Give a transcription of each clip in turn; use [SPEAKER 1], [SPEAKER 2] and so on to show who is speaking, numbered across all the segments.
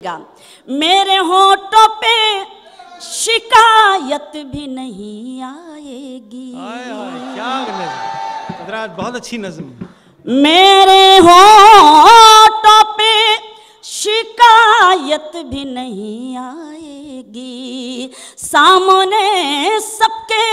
[SPEAKER 1] मेरे होठों पे शिकायत भी नहीं आएगी।
[SPEAKER 2] क्या बहुत अच्छी नज़्म।
[SPEAKER 1] मेरे होठों पे शिकायत भी नहीं आएगी, सामने सबके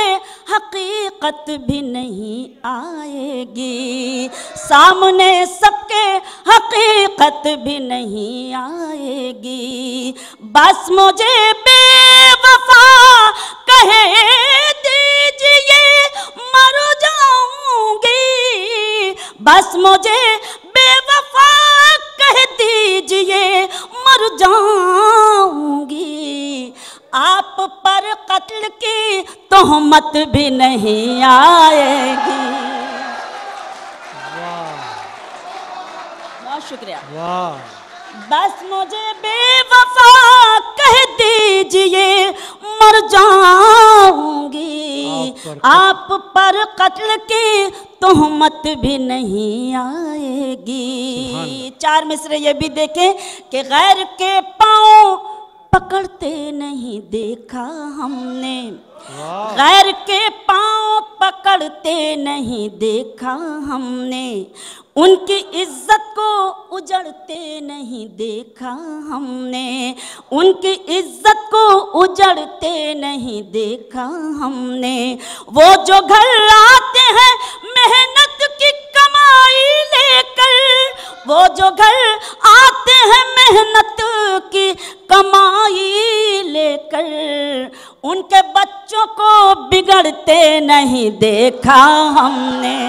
[SPEAKER 1] हकीकत भी नहीं आएगी, सामने सबके हकीकत भी नहीं आएगी। बस मुझे बेवफा कहे दीजिए मर जाऊंगी, बस मुझे बेवफा कह दीजिए मर जाऊंगी। आप पर कत्ल की तोहमत भी नहीं आएगी। बहुत शुक्रिया।
[SPEAKER 2] वाह।
[SPEAKER 1] बस मुझे बेवफा कह दीजिए मर जाऊंगी। आप पर कत्ल की तोहमत भी नहीं आएगी। 4 मिसरे ये भी देखें कि गैर के पाँव पकड़ते नहीं देखा हमने, गैर के पाँव पकड़ते नहीं देखा हमने, उनकी इज्जत को उजड़ते नहीं देखा हमने, उनकी इज्जत को उजड़ते नहीं देखा हमने। वो जो घर आते हैं मेहनत की कमाई लेकर, वो जो घर आते हैं मेहनत की कमाई लेकर, उनके बच्चों को बिगड़ते नहीं देखा हमने,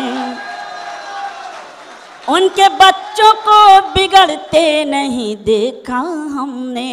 [SPEAKER 1] उनके बच्चों को बिगड़ते नहीं देखा हमने।